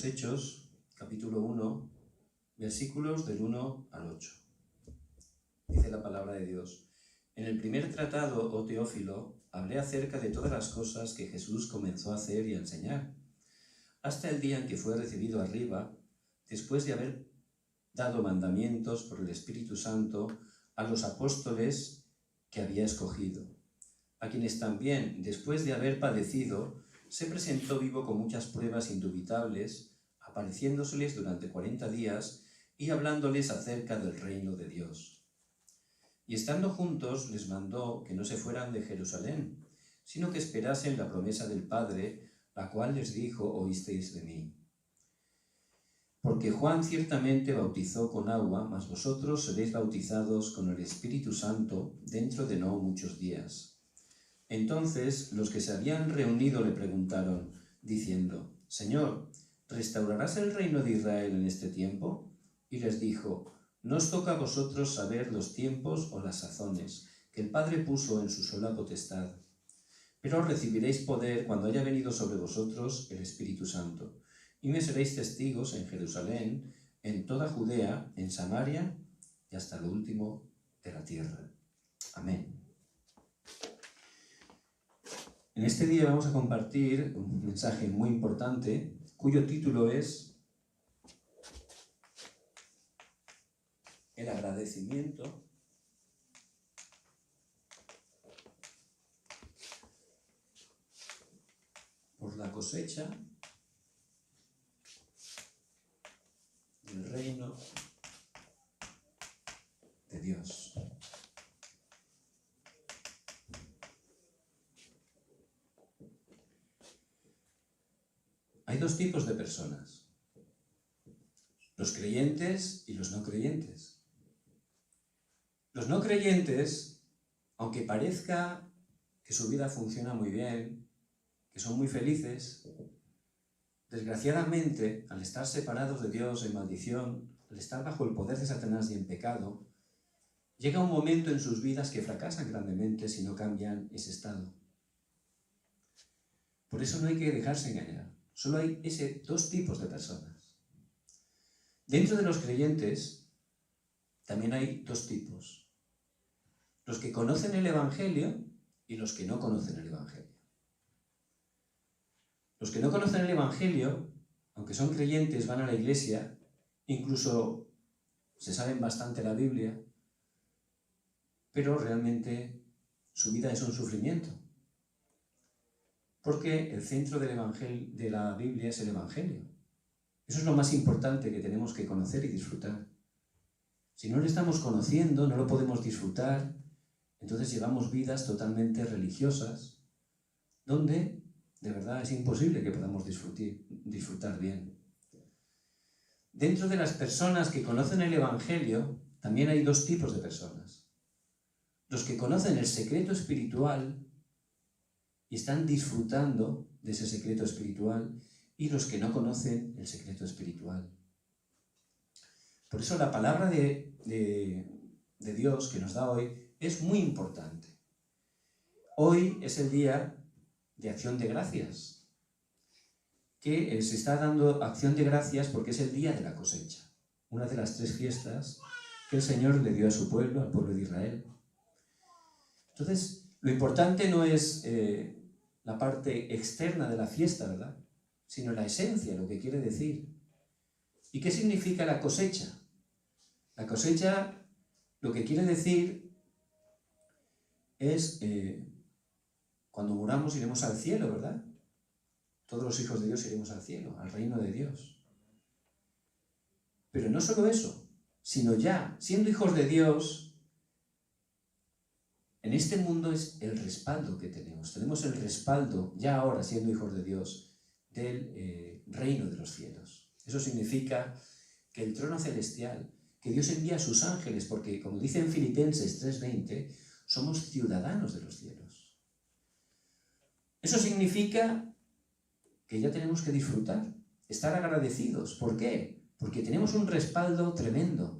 Hechos, capítulo 1, versículos del 1 al 8. Dice la palabra de Dios: En el primer tratado, oh Teófilo, hablé acerca de todas las cosas que Jesús comenzó a hacer y a enseñar, hasta el día en que fue recibido arriba, después de haber dado mandamientos por el Espíritu Santo a los apóstoles que había escogido, a quienes también, después de haber padecido, se presentó vivo con muchas pruebas indubitables, apareciéndoseles durante 40 días y hablándoles acerca del reino de Dios. Y estando juntos, les mandó que no se fueran de Jerusalén, sino que esperasen la promesa del Padre, la cual les dijo: oísteis de mí. Porque Juan ciertamente bautizó con agua, mas vosotros seréis bautizados con el Espíritu Santo dentro de no muchos días. Entonces los que se habían reunido le preguntaron, diciendo: Señor, ¿restaurarás el reino de Israel en este tiempo? Y les dijo: No os toca a vosotros saber los tiempos o las sazones que el Padre puso en su sola potestad, pero recibiréis poder cuando haya venido sobre vosotros el Espíritu Santo, y me seréis testigos en Jerusalén, en toda Judea, en Samaria y hasta lo último de la tierra. Amén. En este día vamos a compartir un mensaje muy importante, cuyo título es el agradecimiento por la cosecha del reino de Dios. Hay dos tipos de personas: los creyentes y los no creyentes. Los no creyentes, aunque parezca que su vida funciona muy bien, que son muy felices, desgraciadamente, al estar separados de Dios en maldición, al estar bajo el poder de Satanás y en pecado, llega un momento en sus vidas que fracasan grandemente si no cambian ese estado. Por eso no hay que dejarse engañar. Solo hay dos tipos de personas. Dentro de los creyentes también hay dos tipos: los que conocen el Evangelio y los que no conocen el Evangelio. Los que no conocen el Evangelio, aunque son creyentes, van a la iglesia, incluso se saben bastante la Biblia, pero realmente su vida es un sufrimiento. Porque el centro del Evangelio, de la Biblia, es el Evangelio. Eso es lo más importante que tenemos que conocer y disfrutar. Si no lo estamos conociendo, no lo podemos disfrutar, entonces llevamos vidas totalmente religiosas, donde de verdad es imposible que podamos disfrutar bien. Dentro de las personas que conocen el Evangelio, también hay dos tipos de personas: los que conocen el secreto espiritual y están disfrutando de ese secreto espiritual, y los que no conocen el secreto espiritual. Por eso la palabra de Dios que nos da hoy es muy importante. Hoy es el día de acción de gracias, que se está dando acción de gracias porque es el día de la cosecha, una de las 3 fiestas que el Señor le dio a su pueblo, al pueblo de Israel. Entonces, lo importante no es la parte externa de la fiesta, ¿verdad?, sino la esencia, lo que quiere decir. ¿Y qué significa la cosecha? La cosecha, lo que quiere decir es cuando muramos iremos al cielo, ¿verdad? Todos los hijos de Dios iremos al cielo, al reino de Dios. Pero no solo eso, sino ya, siendo hijos de Dios, en este mundo es el respaldo que tenemos. Tenemos el respaldo, ya ahora siendo hijos de Dios, del reino de los cielos. Eso significa que el trono celestial, que Dios envía a sus ángeles, porque como dice en Filipenses 3:20, somos ciudadanos de los cielos. Eso significa que ya tenemos que disfrutar, estar agradecidos. ¿Por qué? Porque tenemos un respaldo tremendo.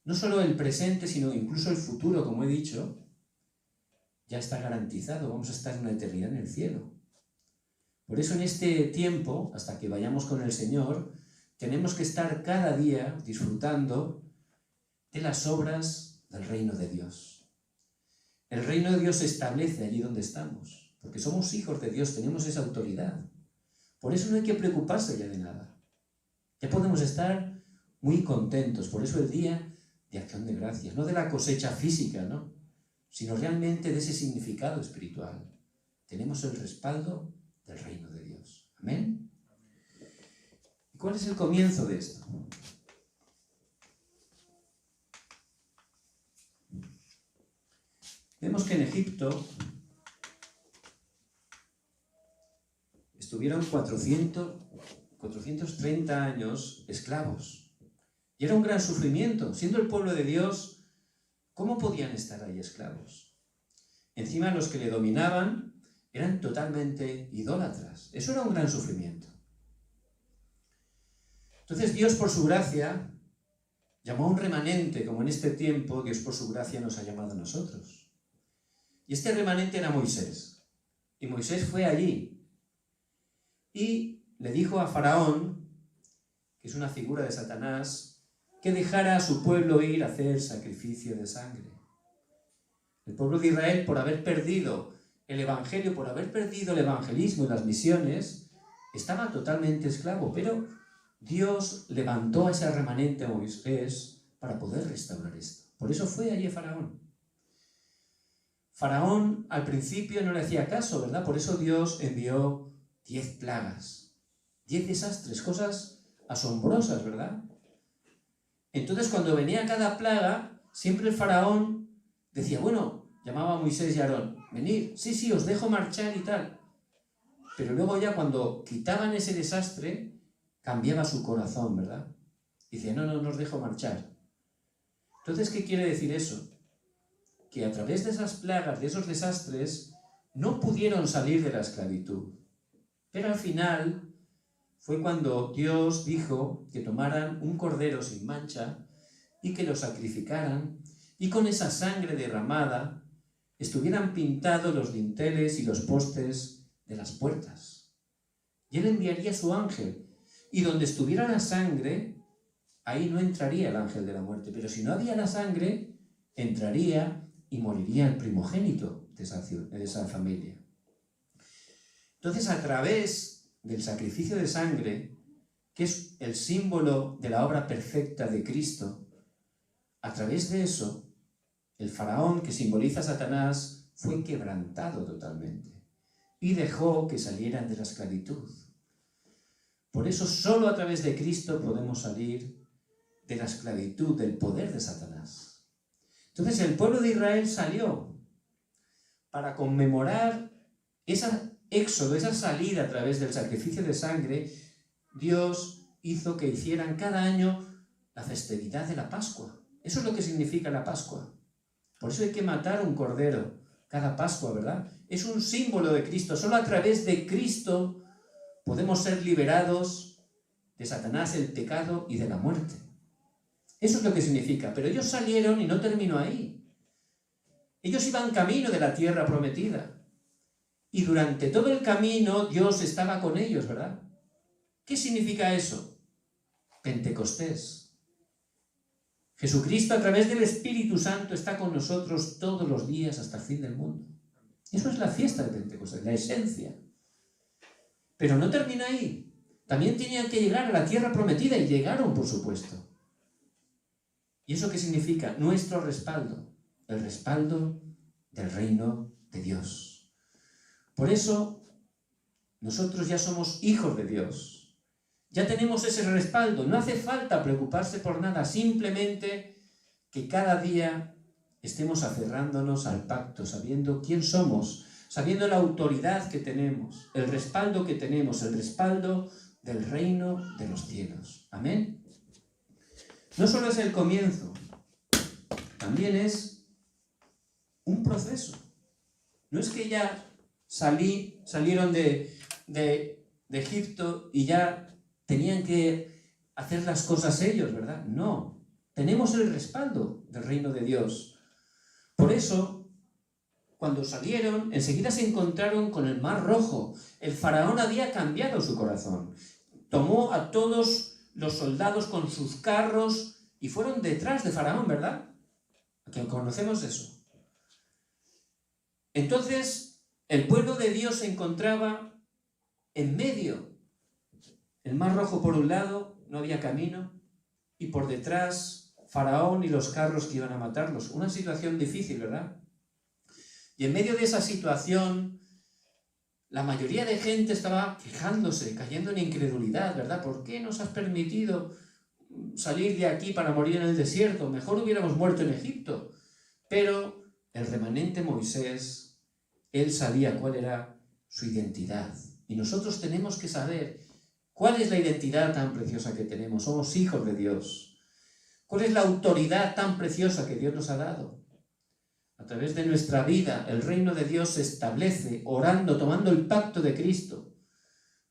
No solo el presente, sino incluso el futuro, como he dicho, ya está garantizado. Vamos a estar en una eternidad en el cielo. Por eso en este tiempo, hasta que vayamos con el Señor, tenemos que estar cada día disfrutando de las obras del reino de Dios. El reino de Dios se establece allí donde estamos, porque somos hijos de Dios, tenemos esa autoridad. Por eso no hay que preocuparse ya de nada. Ya podemos estar muy contentos. Por eso el día de acción de gracias, no de la cosecha física, ¿no?, sino realmente de ese significado espiritual. Tenemos el respaldo del reino de Dios. ¿Amén? ¿Y cuál es el comienzo de esto? Vemos que en Egipto estuvieron 430 años esclavos. Y era un gran sufrimiento. Siendo el pueblo de Dios, ¿cómo podían estar ahí esclavos? Encima los que le dominaban eran totalmente idólatras. Eso era un gran sufrimiento. Entonces Dios, por su gracia, llamó a un remanente, como en este tiempo Dios por su gracia nos ha llamado a nosotros. Y este remanente era Moisés. Y Moisés fue allí y le dijo a Faraón, que es una figura de Satanás, que dejara a su pueblo ir a hacer sacrificio de sangre. El pueblo de Israel, por haber perdido el evangelio, por haber perdido el evangelismo y las misiones, estaba totalmente esclavo, pero Dios levantó a ese remanente a Moisés para poder restaurar esto. Por eso fue allí Faraón. Faraón al principio no le hacía caso, ¿verdad? Por eso Dios envió 10 plagas, 10 desastres, cosas asombrosas, ¿verdad? Entonces cuando venía cada plaga, siempre el faraón decía, bueno, llamaba a Moisés y a Aarón, venid, sí, os dejo marchar y tal. Pero luego ya cuando quitaban ese desastre, cambiaba su corazón, ¿verdad? Dice, no os dejo marchar. Entonces, ¿qué quiere decir eso? Que a través de esas plagas, de esos desastres, no pudieron salir de la esclavitud. Pero al final fue cuando Dios dijo que tomaran un cordero sin mancha y que lo sacrificaran, y con esa sangre derramada estuvieran pintados los dinteles y los postes de las puertas. Y él enviaría su ángel, y donde estuviera la sangre, ahí no entraría el ángel de la muerte, pero si no había la sangre, entraría y moriría el primogénito de esa familia. Entonces, a través del sacrificio de sangre, que es el símbolo de la obra perfecta de Cristo, a través de eso, el faraón, que simboliza a Satanás, fue quebrantado totalmente y dejó que salieran de la esclavitud. Por eso solo a través de Cristo podemos salir de la esclavitud, del poder de Satanás. Entonces el pueblo de Israel salió para conmemorar esa éxodo, esa salida a través del sacrificio de sangre. Dios hizo que hicieran cada año la festividad de la Pascua. Eso es lo que significa la Pascua. Por eso hay que matar un cordero cada Pascua, ¿verdad? Es un símbolo de Cristo. Solo a través de Cristo podemos ser liberados de Satanás, el pecado y de la muerte. Eso es lo que significa. Pero ellos salieron y no terminó ahí. Ellos iban camino de la tierra prometida. Y durante todo el camino Dios estaba con ellos, ¿verdad? ¿Qué significa eso? Pentecostés. Jesucristo a través del Espíritu Santo está con nosotros todos los días hasta el fin del mundo. Eso es la fiesta de Pentecostés, la esencia. Pero no termina ahí. También tenían que llegar a la tierra prometida y llegaron, por supuesto. ¿Y eso qué significa? Nuestro respaldo, el respaldo del reino de Dios. Por eso, nosotros ya somos hijos de Dios. Ya tenemos ese respaldo. No hace falta preocuparse por nada. Simplemente que cada día estemos aferrándonos al pacto, sabiendo quién somos, sabiendo la autoridad que tenemos, el respaldo que tenemos, el respaldo del reino de los cielos. Amén. No solo es el comienzo, también es un proceso. No es que ya salieron de Egipto y ya tenían que hacer las cosas ellos, ¿verdad? No, tenemos el respaldo del reino de Dios. Por eso, cuando salieron, enseguida se encontraron con el Mar Rojo. El faraón había cambiado su corazón. Tomó a todos los soldados con sus carros y fueron detrás de Faraón, ¿verdad? Que conocemos eso. Entonces, el pueblo de Dios se encontraba en medio. El Mar Rojo por un lado, no había camino, y por detrás Faraón y los carros que iban a matarlos. Una situación difícil, ¿verdad? Y en medio de esa situación, la mayoría de gente estaba quejándose, cayendo en incredulidad, ¿verdad? ¿Por qué nos has permitido salir de aquí para morir en el desierto? Mejor hubiéramos muerto en Egipto. Pero el remanente Moisés, él sabía cuál era su identidad. Y nosotros tenemos que saber cuál es la identidad tan preciosa que tenemos. Somos hijos de Dios. ¿Cuál es la autoridad tan preciosa que Dios nos ha dado? A través de nuestra vida, el reino de Dios se establece orando, tomando el pacto de Cristo.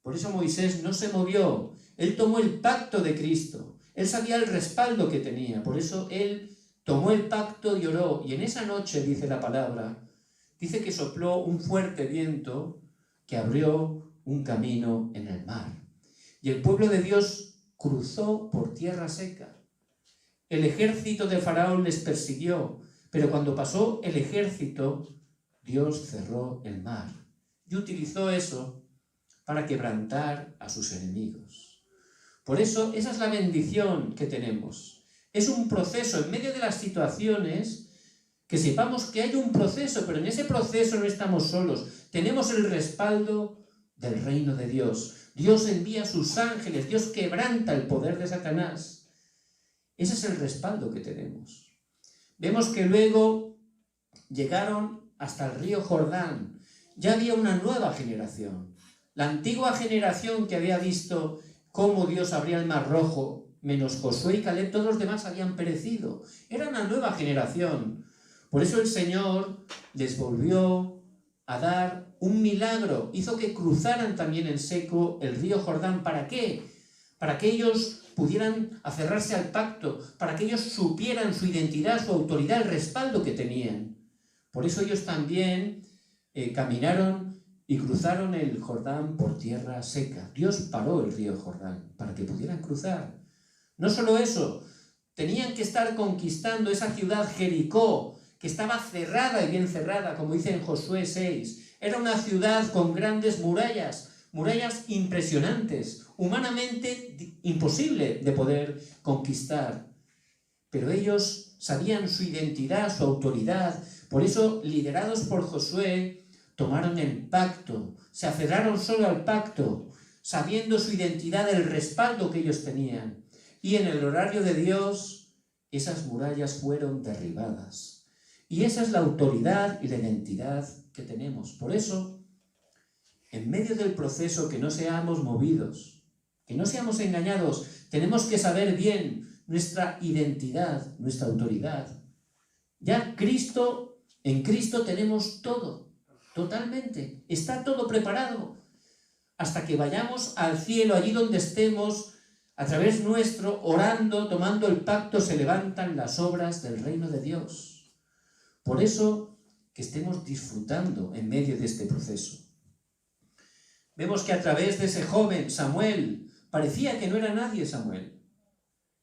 Por eso Moisés no se movió. Él tomó el pacto de Cristo. Él sabía el respaldo que tenía. Por eso él tomó el pacto y oró. Y en esa noche, dice la palabra, dice que sopló un fuerte viento que abrió un camino en el mar. Y el pueblo de Dios cruzó por tierra seca. El ejército de Faraón les persiguió. Pero cuando pasó el ejército, Dios cerró el mar y utilizó eso para quebrantar a sus enemigos. Por eso, esa es la bendición que tenemos. Es un proceso, en medio de las situaciones, que sepamos que hay un proceso, pero en ese proceso no estamos solos. Tenemos el respaldo del reino de Dios. Dios envía a sus ángeles, Dios quebranta el poder de Satanás. Ese es el respaldo que tenemos. Vemos que luego llegaron hasta el río Jordán. Ya había una nueva generación. La antigua generación que había visto cómo Dios abría el Mar Rojo, menos Josué y Caleb, todos los demás habían perecido. Era una nueva generación. Por eso el Señor les volvió a dar un milagro. Hizo que cruzaran también en seco el río Jordán. ¿Para qué? Para que ellos pudieran aferrarse al pacto, para que ellos supieran su identidad, su autoridad, el respaldo que tenían. Por eso ellos también caminaron y cruzaron el Jordán por tierra seca. Dios paró el río Jordán para que pudieran cruzar. No solo eso, tenían que estar conquistando esa ciudad Jericó, que estaba cerrada y bien cerrada, como dice en Josué 6. Era una ciudad con grandes murallas impresionantes, humanamente imposible de poder conquistar. Pero ellos sabían su identidad, su autoridad. Por eso, liderados por Josué, tomaron el pacto, se aferraron solo al pacto, sabiendo su identidad, el respaldo que ellos tenían. Y en el horario de Dios, esas murallas fueron derribadas. Y esa es la autoridad y la identidad que tenemos. Por eso, en medio del proceso, que no seamos movidos, que no seamos engañados. Tenemos que saber bien nuestra identidad, nuestra autoridad. Ya en Cristo tenemos todo, totalmente. Está todo preparado. Hasta que vayamos al cielo, allí donde estemos, a través nuestro, orando, tomando el pacto, se levantan las obras del reino de Dios. Por eso, que estemos disfrutando en medio de este proceso. Vemos que a través de ese joven, Samuel, parecía que no era nadie Samuel,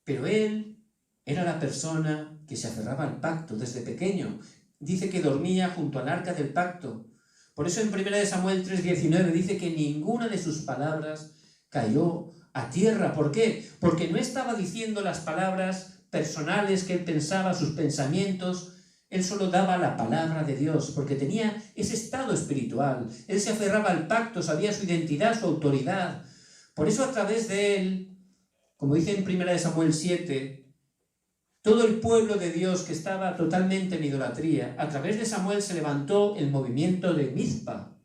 pero él era la persona que se aferraba al pacto desde pequeño. Dice que dormía junto al arca del pacto. Por eso en 1 Samuel 3:19 dice que ninguna de sus palabras cayó a tierra. ¿Por qué? Porque no estaba diciendo las palabras personales que él pensaba, sus pensamientos. Él solo daba la palabra de Dios, porque tenía ese estado espiritual. Él se aferraba al pacto, sabía su identidad, su autoridad. Por eso a través de él, como dice en 1 Samuel 7, todo el pueblo de Dios que estaba totalmente en idolatría, a través de Samuel se levantó el movimiento de Mizpa.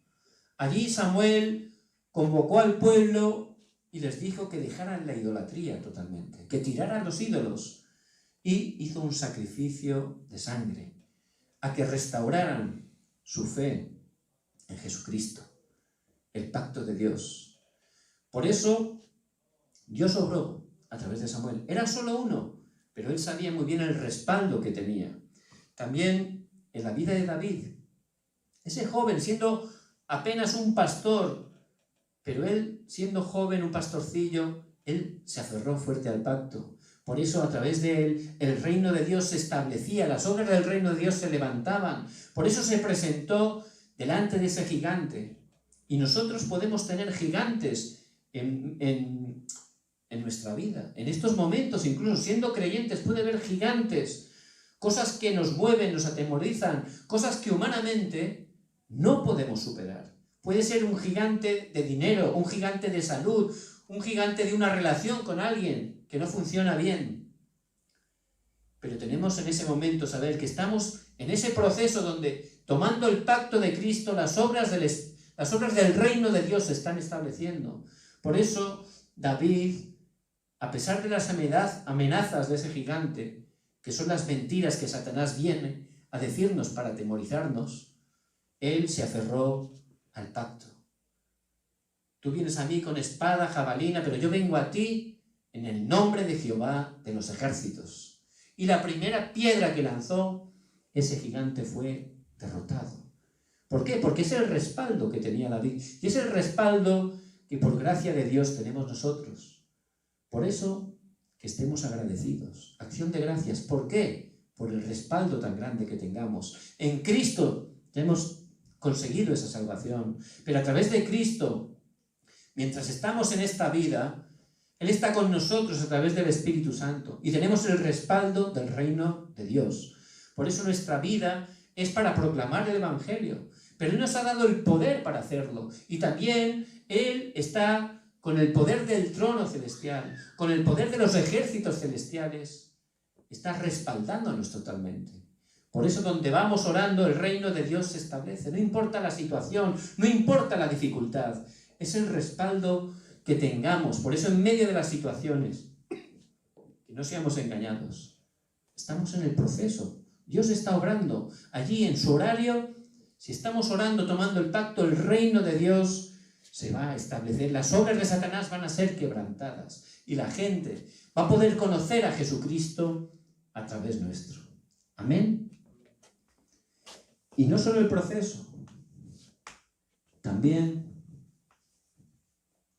Allí Samuel convocó al pueblo y les dijo que dejaran la idolatría totalmente, que tiraran los ídolos, y hizo un sacrificio de sangre, a que restauraran su fe en Jesucristo, el pacto de Dios. Por eso, Dios obró a través de Samuel. Era solo uno, pero él sabía muy bien el respaldo que tenía. También en la vida de David, Ese joven siendo apenas un pastor, pero él siendo joven, un pastorcillo, él se aferró fuerte al pacto. Por eso a través de él el reino de Dios se establecía, las obras del reino de Dios se levantaban. Por eso se presentó delante de ese gigante. Y nosotros podemos tener gigantes en nuestra vida. En estos momentos, incluso siendo creyentes, puede haber gigantes, cosas que nos mueven, nos atemorizan, cosas que humanamente no podemos superar. Puede ser un gigante de dinero, un gigante de salud, un gigante de una relación con alguien que no funciona bien. Pero tenemos en ese momento saber que estamos en ese proceso donde, tomando el pacto de Cristo, las obras del reino de Dios se están estableciendo. Por eso David, a pesar de las amenazas de ese gigante, que son las mentiras que Satanás viene a decirnos para atemorizarnos, él se aferró al pacto. Tú vienes a mí con espada, jabalina, pero yo vengo a ti en el nombre de Jehová de los ejércitos. Y la primera piedra que lanzó, ese gigante fue derrotado. ¿Por qué? Porque es el respaldo que tenía David. Y es el respaldo que por gracia de Dios tenemos nosotros. Por eso que estemos agradecidos. Acción de gracias. ¿Por qué? Por el respaldo tan grande que tengamos. En Cristo ya hemos conseguido esa salvación. Pero a través de Cristo, mientras estamos en esta vida, Él está con nosotros a través del Espíritu Santo. Y tenemos el respaldo del reino de Dios. Por eso nuestra vida es para proclamar el Evangelio. Pero Él nos ha dado el poder para hacerlo. Y también Él está con el poder del trono celestial, con el poder de los ejércitos celestiales, está respaldándonos totalmente. Por eso donde vamos orando, el reino de Dios se establece. No importa la situación, no importa la dificultad. Es el respaldo que tengamos. Por eso en medio de las situaciones, que no seamos engañados. Estamos en el proceso. Dios está obrando. Allí en su horario, si estamos orando, tomando el pacto, el reino de Dios se va a establecer. Las obras de Satanás van a ser quebrantadas. Y la gente va a poder conocer a Jesucristo a través nuestro. Amén. Y no solo el proceso, también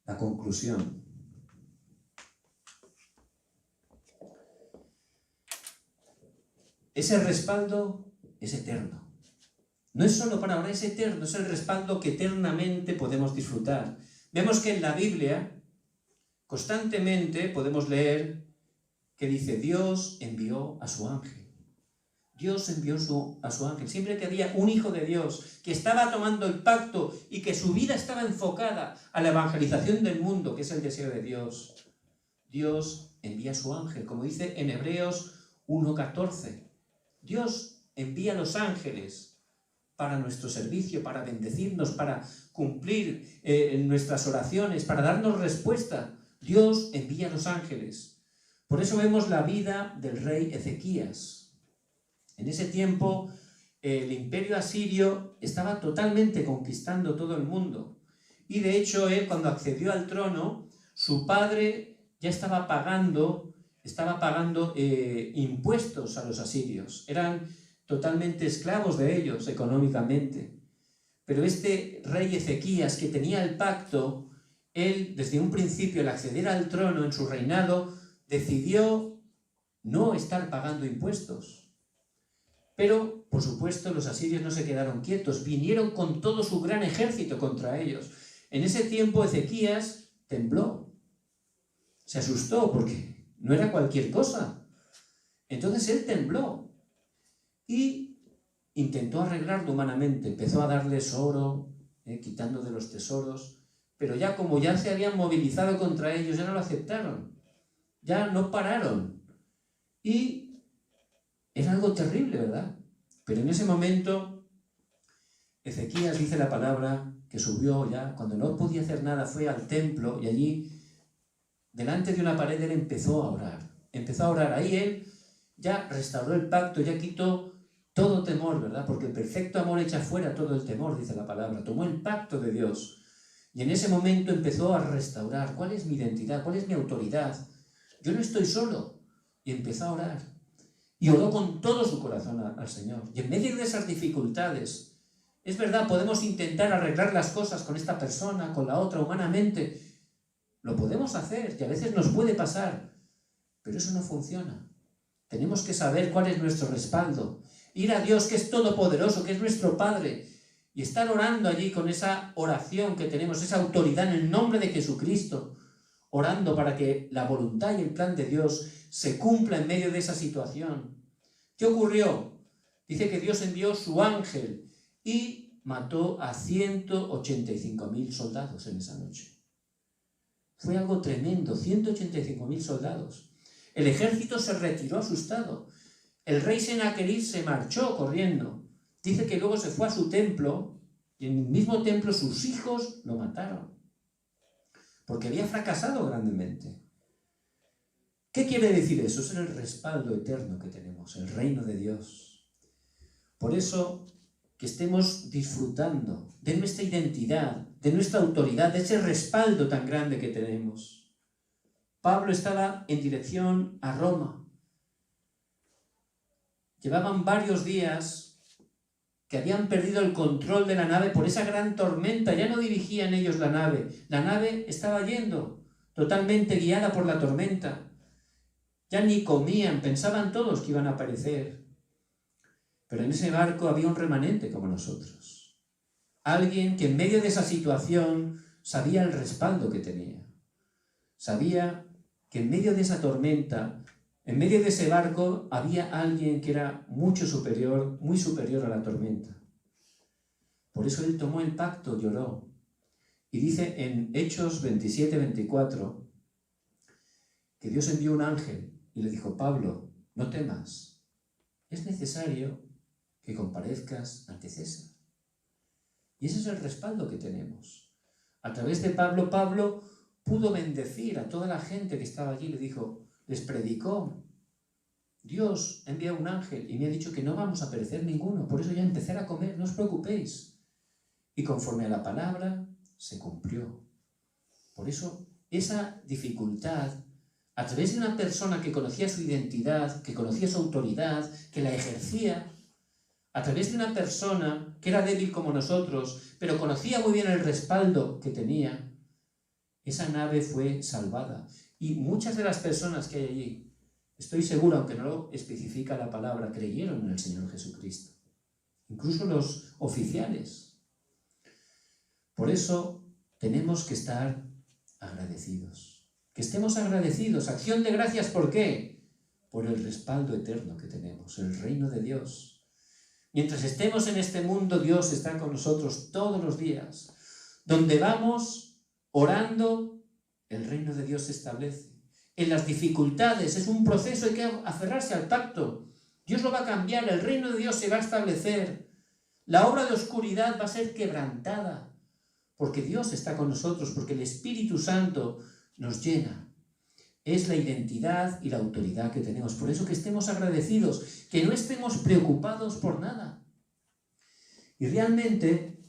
la conclusión. Ese respaldo es eterno. No es solo para ahora, es eterno, es el respaldo que eternamente podemos disfrutar. Vemos que en la Biblia constantemente podemos leer que dice Dios envió a su ángel. Dios envió a su ángel. Siempre que había un hijo de Dios que estaba tomando el pacto y que su vida estaba enfocada a la evangelización del mundo, que es el deseo de Dios, Dios envía a su ángel, como dice en Hebreos 1:14. Dios envía a los ángeles para nuestro servicio, para bendecirnos, para cumplir nuestras oraciones, para darnos respuesta. Dios envía a los ángeles. Por eso vemos la vida del rey Ezequías. En ese tiempo, el imperio asirio estaba totalmente conquistando todo el mundo. Y de hecho, él cuando accedió al trono, su padre ya estaba pagando impuestos a los asirios. Eran totalmente esclavos de ellos económicamente. Pero este rey Ezequías, que tenía el pacto, él desde un principio al acceder al trono en su reinado, decidió no estar pagando impuestos. Pero, por supuesto, los asirios no se quedaron quietos, vinieron con todo su gran ejército contra ellos. En ese tiempo Ezequías tembló, se asustó porque no era cualquier cosa. Entonces él tembló y intentó arreglarlo humanamente. Empezó a darles oro, quitando de los tesoros, pero ya como ya se habían movilizado contra ellos, ya no lo aceptaron, ya no pararon. Y era algo terrible, ¿verdad? Pero en ese momento, Ezequías dice la palabra que subió ya, cuando no podía hacer nada, fue al templo y allí, delante de una pared, él empezó a orar. Empezó a orar. Ahí él ya restauró el pacto, ya quitó todo temor, ¿verdad? Porque el perfecto amor echa fuera todo el temor, dice la palabra. Tomó el pacto de Dios. Y en ese momento empezó a restaurar. ¿Cuál es mi identidad? ¿Cuál es mi autoridad? Yo no estoy solo. Y empezó a orar. Y oró con todo su corazón al Señor. Y en medio de esas dificultades, Es verdad, podemos intentar arreglar las cosas con esta persona, con la otra, humanamente. Lo podemos hacer y a veces nos puede pasar, pero eso no funciona. Tenemos que saber cuál es nuestro respaldo. Ir a Dios, que es todopoderoso, que es nuestro Padre, y estar orando allí con esa oración que tenemos, esa autoridad en el nombre de Jesucristo, orando para que la voluntad y el plan de Dios se cumpla en medio de esa situación. ¿Qué ocurrió? Dice que Dios envió su ángel y mató a 185.000 soldados en esa noche. Fue algo tremendo, 185.000 soldados. El ejército se retiró asustado. El rey Sennacherib se marchó corriendo. Dice que luego se fue a su templo y en el mismo templo sus hijos lo mataron, porque había fracasado grandemente. ¿Qué quiere decir eso? Es el respaldo eterno que tenemos, el reino de Dios. Por eso, que estemos disfrutando de nuestra identidad, de nuestra autoridad, de ese respaldo tan grande que tenemos. Pablo estaba en dirección a Roma. Llevaban varios días que habían perdido el control de la nave por esa gran tormenta. Ya no dirigían ellos la nave estaba yendo, totalmente guiada por la tormenta. Ya ni comían, pensaban todos que iban a perecer. Pero en ese barco había un remanente como nosotros. Alguien que en medio de esa situación sabía el respaldo que tenía. Sabía que en medio de esa tormenta, en medio de ese barco, había alguien que era mucho superior, muy superior a la tormenta. Por eso él tomó el pacto y oró. Y dice en Hechos 27-24 que Dios envió un ángel y le dijo: Pablo, no temas, es necesario que comparezcas ante César. Y ese es el respaldo que tenemos. A través de Pablo pudo bendecir a toda la gente que estaba allí. Le dijo, les predicó: Dios envía un ángel y me ha dicho que no vamos a perecer ninguno, por eso ya empecé a comer, no os preocupéis. Y conforme a la palabra se cumplió. Por eso esa dificultad, a través de una persona que conocía su identidad, que conocía su autoridad, que la ejercía, a través de una persona que era débil como nosotros, pero conocía muy bien el respaldo que tenía, esa nave fue salvada. Y muchas de las personas que hay allí, estoy seguro, aunque no lo especifica la palabra, creyeron en el Señor Jesucristo. Incluso los oficiales. Por eso tenemos que estar agradecidos. Que estemos agradecidos. Acción de gracias, ¿por qué? Por el respaldo eterno que tenemos, el reino de Dios. Mientras estemos en este mundo, Dios está con nosotros todos los días. Donde vamos orando, el reino de Dios se establece. En las dificultades es un proceso, hay que aferrarse al pacto. Dios lo va a cambiar, el reino de Dios se va a establecer. La obra de oscuridad va a ser quebrantada, porque Dios está con nosotros, porque el Espíritu Santo nos llena. Es la identidad y la autoridad que tenemos. Por eso que estemos agradecidos, que no estemos preocupados por nada. Y realmente,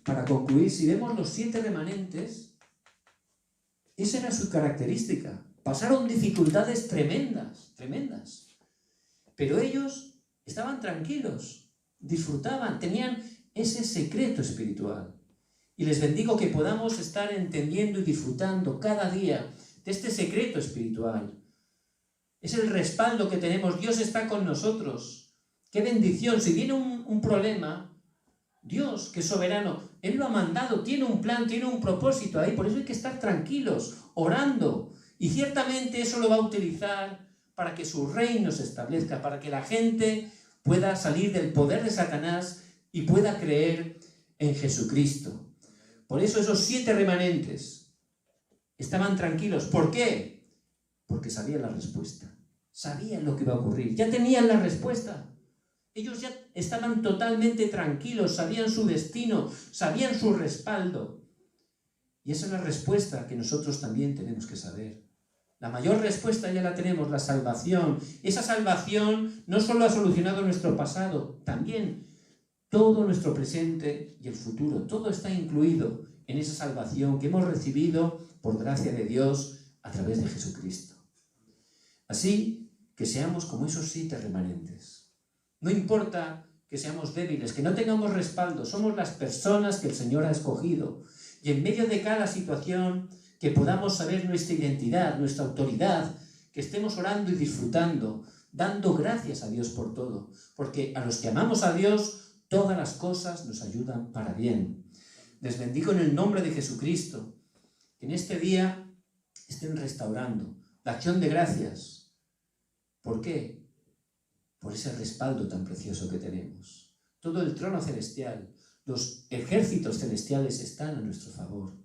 para concluir, si vemos los 7 remanentes, esa era su característica. Pasaron dificultades tremendas. Pero ellos estaban tranquilos, disfrutaban, tenían ese secreto espiritual. Y les bendigo que podamos estar entendiendo y disfrutando cada día de este secreto espiritual. Es el respaldo que tenemos. Dios está con nosotros. ¡Qué bendición! Si viene un problema, Dios, que es soberano, Él lo ha mandado, tiene un plan, tiene un propósito ahí. Por eso hay que estar tranquilos, orando. Y ciertamente eso lo va a utilizar para que su reino se establezca, para que la gente pueda salir del poder de Satanás y pueda creer en Jesucristo. Por eso esos 7 remanentes estaban tranquilos. ¿Por qué? Porque sabían la respuesta. Sabían lo que iba a ocurrir. Ya tenían la respuesta. Ellos ya estaban totalmente tranquilos, sabían su destino, sabían su respaldo. Y esa es la respuesta que nosotros también tenemos que saber. La mayor respuesta ya la tenemos, la salvación. Esa salvación no solo ha solucionado nuestro pasado, también todo nuestro presente y el futuro. Todo está incluido en esa salvación que hemos recibido por gracia de Dios a través de Jesucristo. Así que seamos como esos 7 remanentes. No importa que seamos débiles, que no tengamos respaldo. Somos las personas que el Señor ha escogido. Y en medio de cada situación, que podamos saber nuestra identidad, nuestra autoridad, que estemos orando y disfrutando, dando gracias a Dios por todo. Porque a los que amamos a Dios, todas las cosas nos ayudan para bien. Les bendigo en el nombre de Jesucristo, que en este día estén restaurando la acción de gracias. ¿Por qué? Por ese respaldo tan precioso que tenemos. Todo el trono celestial, los ejércitos celestiales están a nuestro favor.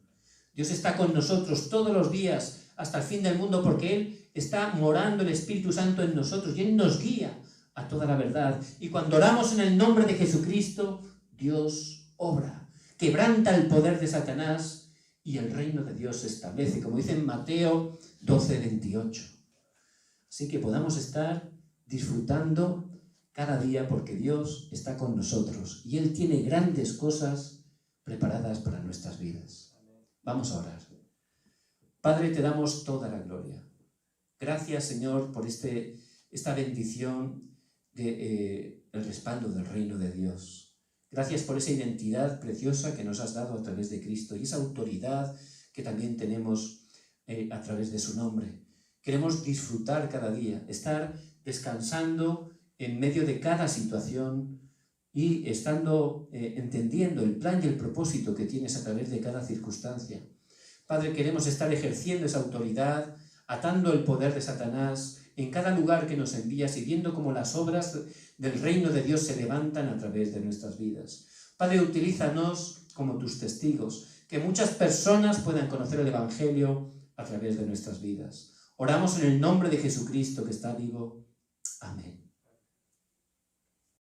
Dios está con nosotros todos los días hasta el fin del mundo, porque Él está morando el Espíritu Santo en nosotros y Él nos guía a toda la verdad. Y cuando oramos en el nombre de Jesucristo, Dios obra, quebranta el poder de Satanás y el reino de Dios se establece, como dice en Mateo 12:28. Así que podamos estar disfrutando cada día, porque Dios está con nosotros y Él tiene grandes cosas preparadas para nuestras vidas. Vamos a orar. Padre, te damos toda la gloria. Gracias, Señor, por esta bendición de el respaldo del reino de Dios. Gracias por esa identidad preciosa que nos has dado a través de Cristo y esa autoridad que también tenemos a través de su nombre. Queremos disfrutar cada día, estar descansando en medio de cada situación y estando entendiendo el plan y el propósito que tienes a través de cada circunstancia. Padre, queremos estar ejerciendo esa autoridad, atando el poder de Satanás en cada lugar que nos envías y viendo cómo las obras del reino de Dios se levantan a través de nuestras vidas. Padre, utilízanos como tus testigos, que muchas personas puedan conocer el Evangelio a través de nuestras vidas. Oramos en el nombre de Jesucristo que está vivo. Amén.